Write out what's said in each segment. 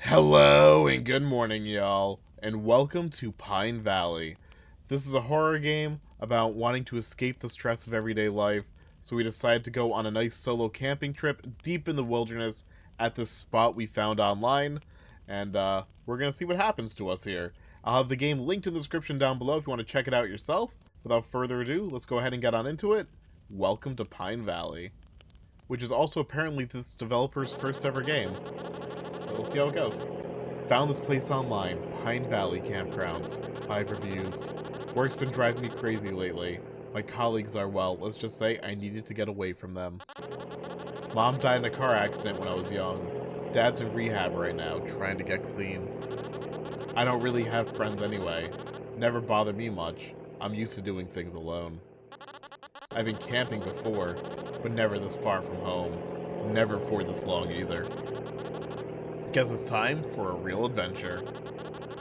Hello and good morning, y'all, and welcome to Pine Valley. This is a horror game about wanting to escape the stress of everyday life, so we decided to go on a nice solo camping trip deep in the wilderness at this spot we found online, and we're gonna see what happens to us here. I'll have the game linked in the description down below if you want to check it out yourself. Without further ado, let's go ahead and get on into it. Welcome to Pine Valley, which is also apparently this developer's first ever game. So we'll see how it goes. Found this place online, Pine Valley Campgrounds. 5 reviews. Work's been driving me crazy lately. My colleagues are, well, let's just say I needed to get away from them. Mom died in a car accident when I was young. Dad's in rehab right now, trying to get clean. I don't really have friends anyway. Never bother me much. I'm used to doing things alone. I've been camping before, but never this far from home. Never for this long either. Guess it's time for a real adventure.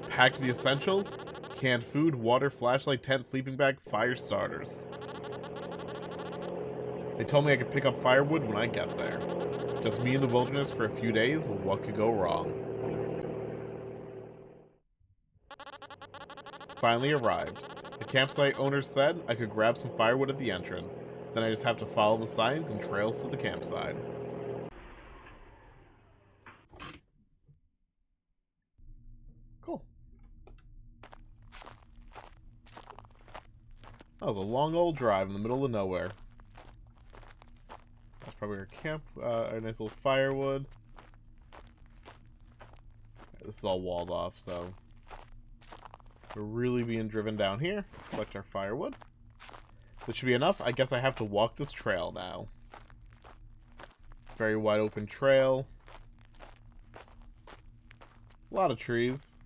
Packed the essentials: canned food, water, flashlight, tent, sleeping bag, fire starters. They told me I could pick up firewood when I get there. Just me in the wilderness for a few days, what could go wrong? Finally arrived. The campsite owner said I could grab some firewood at the entrance. Then I just have to follow the signs and trails to the campsite. Cool. That was a long old drive in the middle of nowhere. That's probably our camp, a nice little firewood. This is all walled off, so we're really being driven down here. Let's collect our firewood. This should be enough. I guess I have to walk this trail now. Very wide open trail. A lot of trees.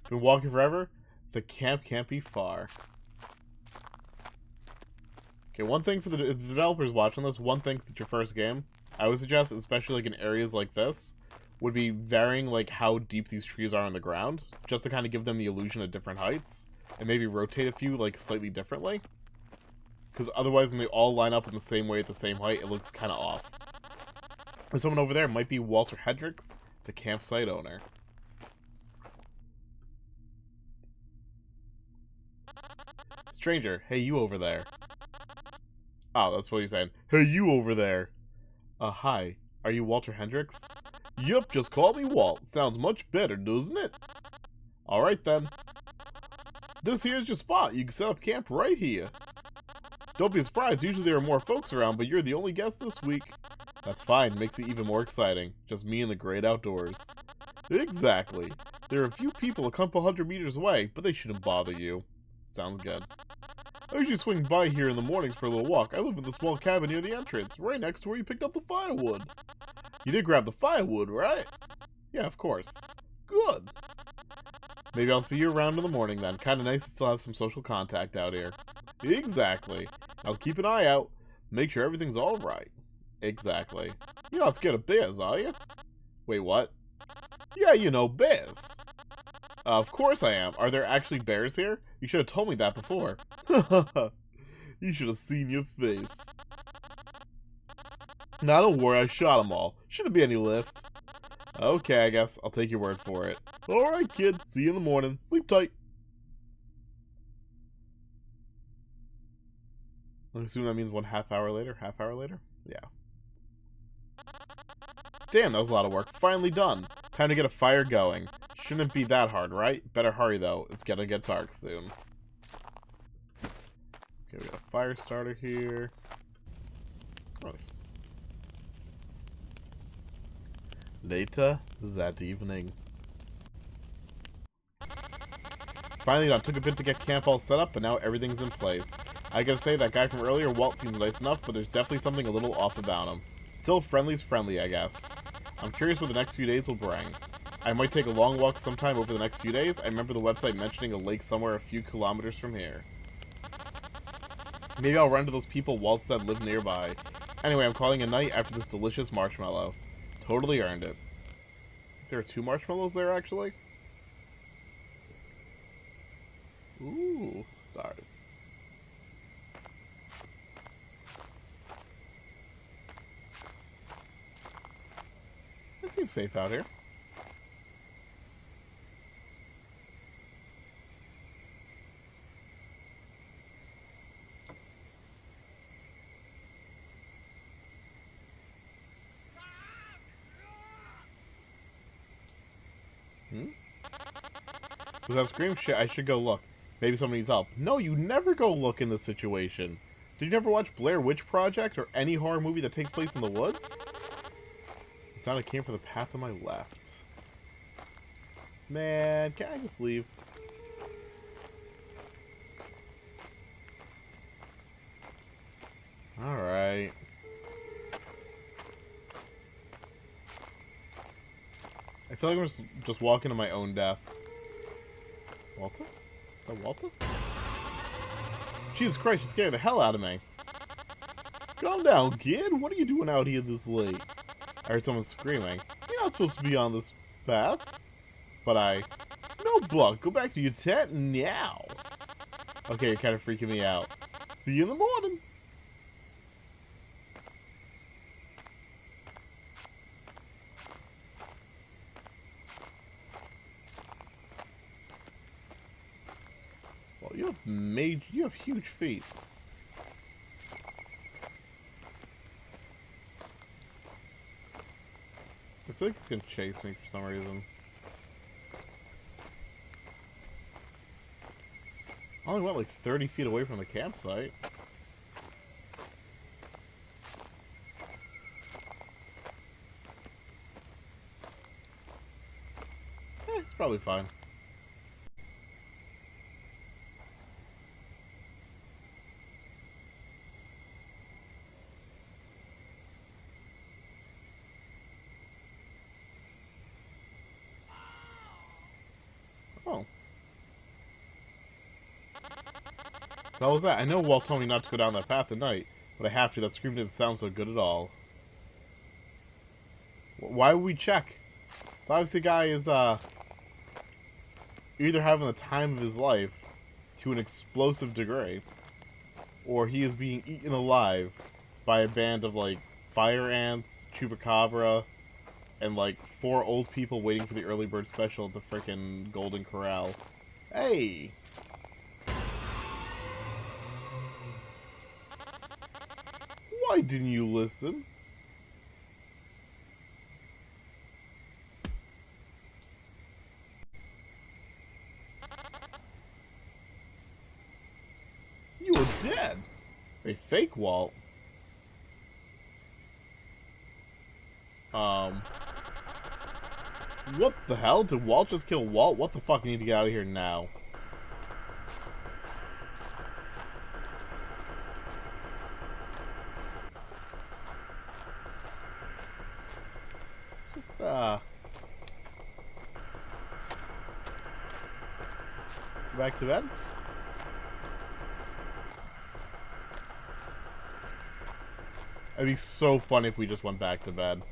Been walking forever? The camp can't be far. Okay, one thing for the developers watching this, one thing since it's your first game, I would suggest, especially like in areas like this, would be varying like how deep these trees are on the ground, just to kind of give them the illusion of different heights, and maybe rotate a few like slightly differently. Because otherwise, when they all line up in the same way at the same height, it looks kind of off. And someone over there might be Walter Hendricks, the campsite owner. Stranger, hey you over there. Oh, that's what he's saying. Hey you over there. Hi. Are you Walter Hendricks? Yup, just call me Walt. Sounds much better, doesn't it? Alright then. This here's your spot. You can set up camp right here. Don't be surprised, usually there are more folks around, but you're the only guest this week. That's fine, makes it even more exciting. Just me and the great outdoors. Exactly. There are a few people a couple hundred meters away, but they shouldn't bother you. Sounds good. I usually swing by here in the mornings for a little walk. I live in the small cabin near the entrance, right next to where you picked up the firewood. You did grab the firewood, right? Yeah, of course. Good. Maybe I'll see you around in the morning then. Kinda nice to still have some social contact out here. Exactly. I'll keep an eye out. Make sure everything's alright. Exactly. You're not scared of bears, are you? Wait, what? Yeah, you know, bears. Of course I am. Are there actually bears here? You should have told me that before. You should have seen your face. Now don't worry, I shot them all. Shouldn't be any lift. Okay, I guess. I'll take your word for it. Alright, kid. See you in the morning. Sleep tight. I assume that means 1/2 hour later? Half hour later? Yeah. Damn, that was a lot of work. Finally done. Time to get a fire going. Shouldn't be that hard, right? Better hurry, though. It's gonna get dark soon. Okay, we got a fire starter here. Nice. Later that evening. Finally done. Took a bit to get camp all set up, but now everything's in place. I gotta say, that guy from earlier, Walt, seems nice enough, but there's definitely something a little off about him. Still friendly's friendly, I guess. I'm curious what the next few days will bring. I might take a long walk sometime over the next few days. I remember the website mentioning a lake somewhere a few kilometers from here. Maybe I'll run to those people Walt said live nearby. Anyway, I'm calling a night after this delicious marshmallow. Totally earned it. There are 2 marshmallows there, actually? Ooh, stars. It seems safe out here. Was that scream? Shit, I should go look. Maybe someone needs help. No, you never go look in this situation. Did you never watch Blair Witch Project or any horror movie that takes place in the woods? It sounded like it came from the path on my left. Man, can't I just leave? Alright. I feel like I'm just walking to my own death. Walter? Is that Walter? Jesus Christ, you scared the hell out of me. Calm down, kid. What are you doing out here this late? I heard someone screaming. You're not supposed to be on this path. But No, Buck. Go back to your tent now. Okay, you're kind of freaking me out. See you in the morning. Well, you have huge feet. I feel like he's gonna chase me for some reason. I only went like 30 feet away from the campsite. It's probably fine. Oh. That was that. I know Walt told me not to go down that path at night, but I have to. That scream didn't sound so good at all. Why would we check? So obviously the guy is, either having the time of his life to an explosive degree, or he is being eaten alive by a band of, like, fire ants, chupacabra, and, like, 4 old people waiting for the early bird special at the frickin' Golden Corral. Hey! Why didn't you listen? You were dead. A fake Walt. What the hell? Did Walt just kill Walt? What the fuck? I need to get out of here now. Just, back to bed? It'd be so funny if we just went back to bed.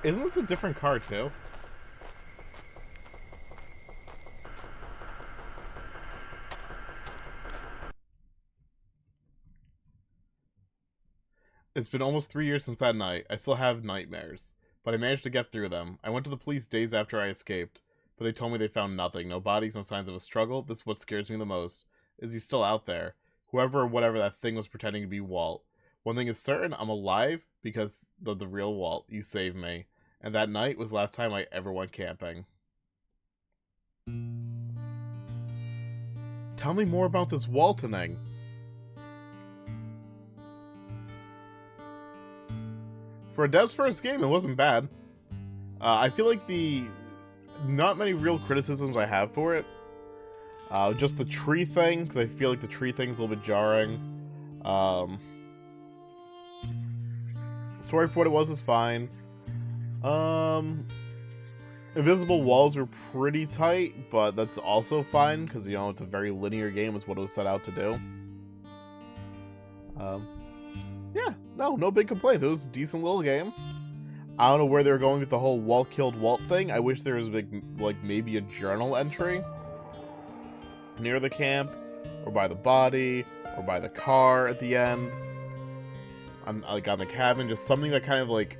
Isn't this a different car, too? It's been almost 3 years since that night. I still have nightmares. But I managed to get through them. I went to the police days after I escaped. But they told me they found nothing. No bodies, no signs of a struggle. This is what scares me the most. Is he still out there? Whoever or whatever that thing was pretending to be Walt. One thing is certain, I'm alive because of the real Walt. You saved me. And that night was the last time I ever went camping. Tell me more about this Waltoning. For a dev's first game, it wasn't bad. I feel like not many real criticisms I have for it. Just the tree thing, because I feel like the tree thing's a little bit jarring. Story for what it was fine. Invisible walls were pretty tight, but that's also fine, because, you know, it's a very linear game, is what it was set out to do. Yeah, no big complaints. It was a decent little game. I don't know where they were going with the whole Walt killed Walt thing. I wish there was like maybe a journal entry near the camp, or by the body, or by the car at the end. On the cabin, just something that kind of like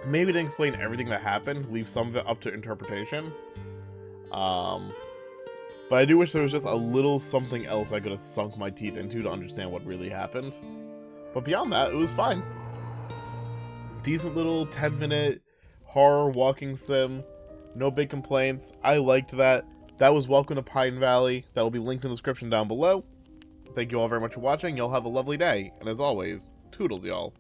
maybe didn't explain everything that happened, leave some of it up to interpretation. But I do wish there was just a little something else I could have sunk my teeth into to understand what really happened. But beyond that, it was fine. Decent little 10-minute horror walking sim. No big complaints. I liked that. That was Welcome to Pine Valley. That will be linked in the description down below. Thank you all very much for watching. Y'all have a lovely day. And as always, toodles, y'all.